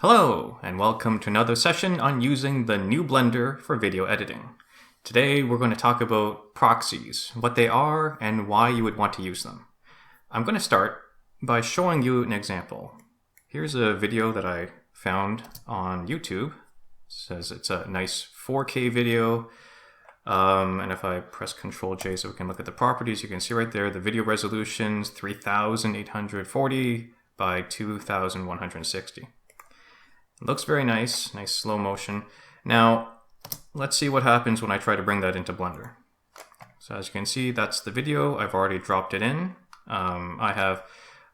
Hello, and welcome to another session on using the new Blender for video editing. Today we're going to talk about proxies, what they are, and why you would want to use them. I'm going to start by showing you an example. Here's a video that I found on YouTube. It says it's a nice 4K video, and if I press Ctrl J so we can look at the properties, you can see right there the video resolution's 3840 by 2160. It looks very nice slow motion. Now, let's see what happens when I try to bring that into Blender. So as you can see, that's the video. I've already dropped it in. I have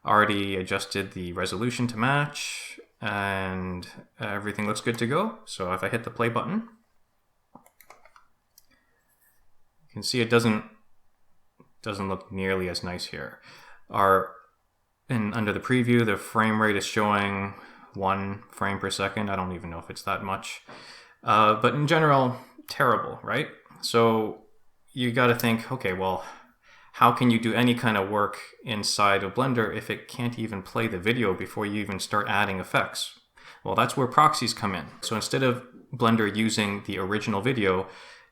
already adjusted the resolution to match, and everything looks good to go. So if I hit the play button, you can see it doesn't look nearly as nice here. Under the preview, the frame rate is showing 1 frame per second. I don't even know if it's that much. But in general, terrible, right? So you got to think, okay, well, how can you do any kind of work inside of Blender if it can't even play the video before you even start adding effects? Well, that's where proxies come in. So instead of Blender using the original video,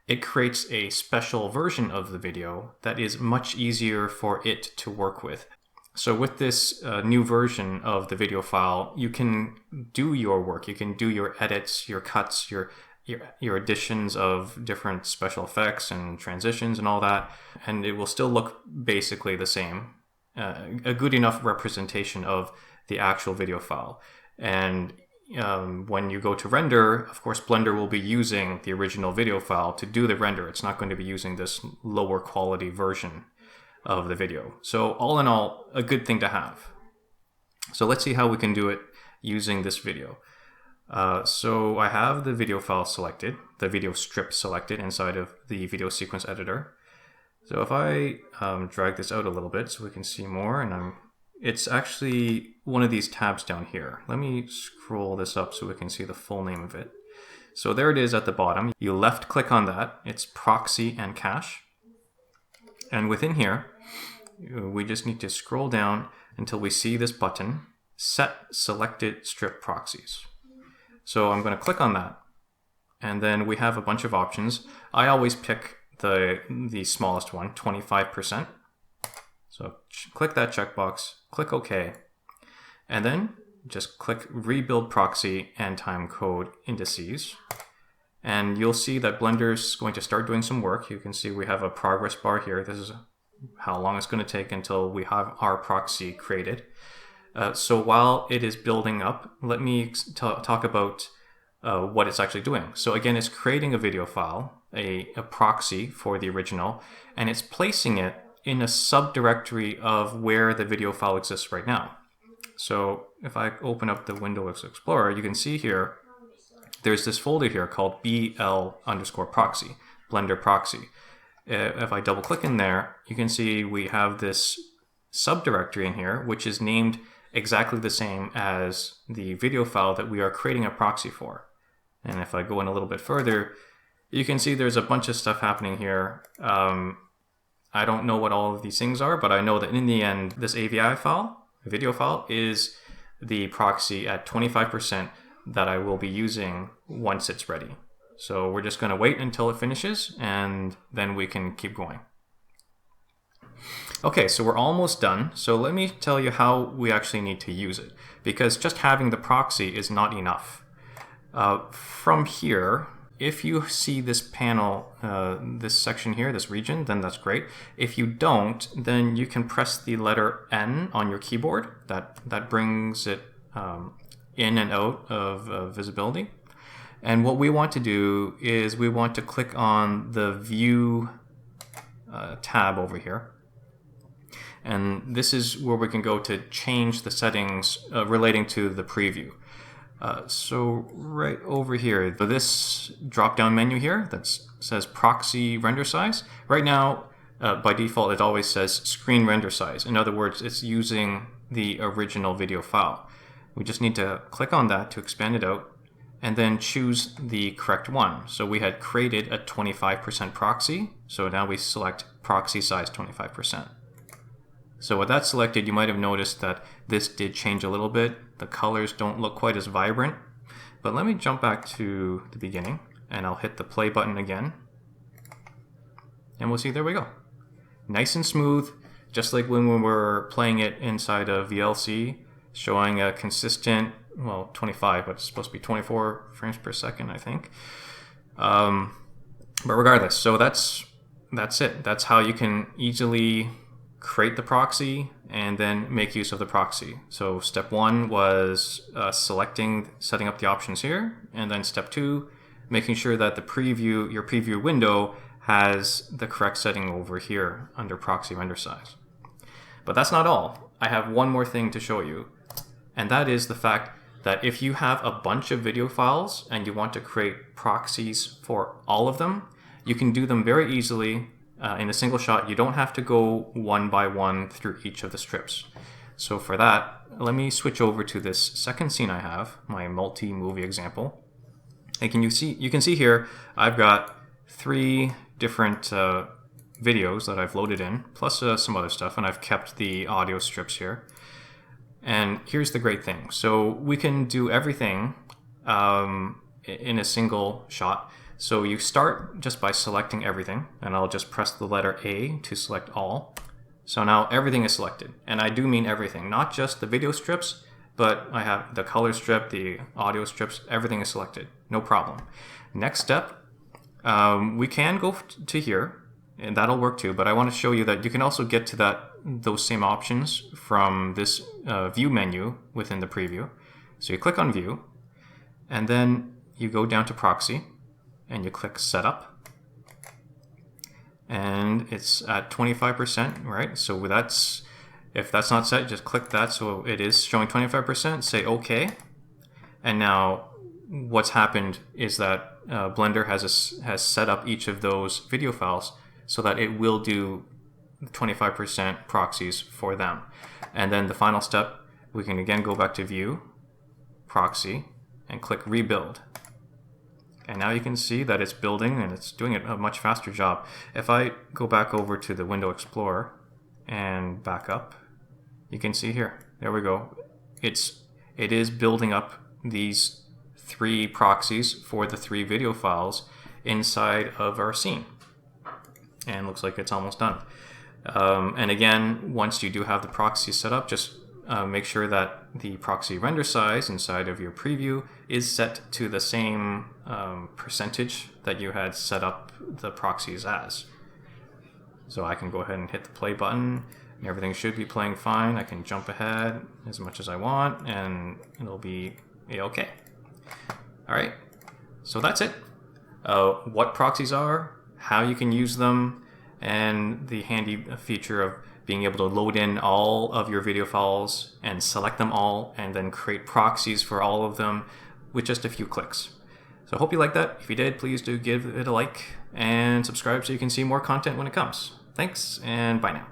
it creates a special version of the video that is much easier for it to work with. So with this new version of the video file, you can do your work. You can do your edits, your cuts, your additions of different special effects and transitions and all that, and it will still look basically the same. A good enough representation of the actual video file. And when you go to render, of course, Blender will be using the original video file to do the render. It's not going to be using this lower quality version of the video. So all in all, a good thing to have. So let's see how we can do it using this video. So I have the video file selected, the video strip selected inside of the video sequence editor. So if I drag this out a little bit so we can see more, and it's actually one of these tabs down here. Let me scroll this up so we can see the full name of it. So there it is at the bottom. You left click on that. It's Proxy and Cache. And within here, we just need to scroll down until we see this button, Set Selected Strip Proxies. So I'm going to click on that, and then we have a bunch of options. I always pick the smallest one, 25%. So click that checkbox, click OK, and then just click Rebuild Proxy and Timecode Indices. And you'll see that Blender's going to start doing some work. You can see we have a progress bar here. This is how long it's going to take until we have our proxy created. So while it is building up, let me talk about what it's actually doing. So again, it's creating a video file, a proxy for the original, and it's placing it in a subdirectory of where the video file exists right now. So if I open up the Windows Explorer, you can see here, there's this folder here called BL_proxy, Blender Proxy. If I double click in there, you can see we have this subdirectory in here, which is named exactly the same as the video file that we are creating a proxy for. And if I go in a little bit further, you can see there's a bunch of stuff happening here. I don't know what all of these things are, but I know that in the end, this AVI file, video file, is the proxy at 25% that I will be using once it's ready. So we're just going to wait until it finishes, and then we can keep going. Okay, so we're almost done. So let me tell you how we actually need to use it, because just having the proxy is not enough. From here, if you see this panel, this section here, this region, then that's great. If you don't, then you can press the letter N on your keyboard. That brings it in and out of visibility. And what we want to do is we want to click on the View tab over here. And this is where we can go to change the settings relating to the preview. So right over here, this drop-down menu here that says Proxy Render Size. Right now, by default, it always says Screen Render Size. In other words, it's using the original video file. We just need to click on that to expand it out, and then choose the correct one. So we had created a 25% proxy, so now we select proxy size 25%. So with that selected, you might have noticed that this did change a little bit. The colors don't look quite as vibrant. But let me jump back to the beginning, and I'll hit the play button again. And we'll see, there we go. Nice and smooth, just like when we were playing it inside of VLC, showing a consistent, well, 25, but it's supposed to be 24 frames per second, I think. But regardless, so that's it. That's how you can easily create the proxy and then make use of the proxy. So step one was setting up the options here, and then step two, making sure that your preview window has the correct setting over here under proxy render size. But that's not all. I have one more thing to show you, and that is the fact that if you have a bunch of video files and you want to create proxies for all of them, you can do them very easily in a single shot. You don't have to go one by one through each of the strips. So for that, let me switch over to this second scene I have, my multi-movie example. And you can see here, I've got 3 different videos that I've loaded in, plus some other stuff, and I've kept the audio strips here. And here's the great thing. So we can do everything in a single shot. So you start just by selecting everything, and I'll just press the letter A to select all. So now everything is selected, and I do mean everything, not just the video strips, but I have the color strip, the audio strips, everything is selected, no problem. Next step, we can go to here, and that'll work too, but I want to show you that you can also get to those same options from this view menu within the preview. So you click on view, and then you go down to proxy, and you click setup, and it's at 25%, right? So if that's not set, just click that. So it is showing 25%, say okay. And now what's happened is that Blender has set up each of those video files so that it will do 25% proxies for them. And then the final step, we can again go back to view, proxy, and click rebuild. And now you can see that it's building and it's doing a much faster job. If I go back over to the Window Explorer and back up, you can see here, there we go. It is building up these 3 proxies for the 3 video files inside of our scene. And looks like it's almost done. And again, once you do have the proxy set up, just make sure that the proxy render size inside of your preview is set to the same percentage that you had set up the proxies as. So I can go ahead and hit the play button, and everything should be playing fine. I can jump ahead as much as I want, and it'll be a-okay. All right, so that's it. What proxies are, how you can use them, and the handy feature of being able to load in all of your video files and select them all and then create proxies for all of them with just a few clicks. So I hope you liked that. If you did, please do give it a like and subscribe so you can see more content when it comes. Thanks, and bye now.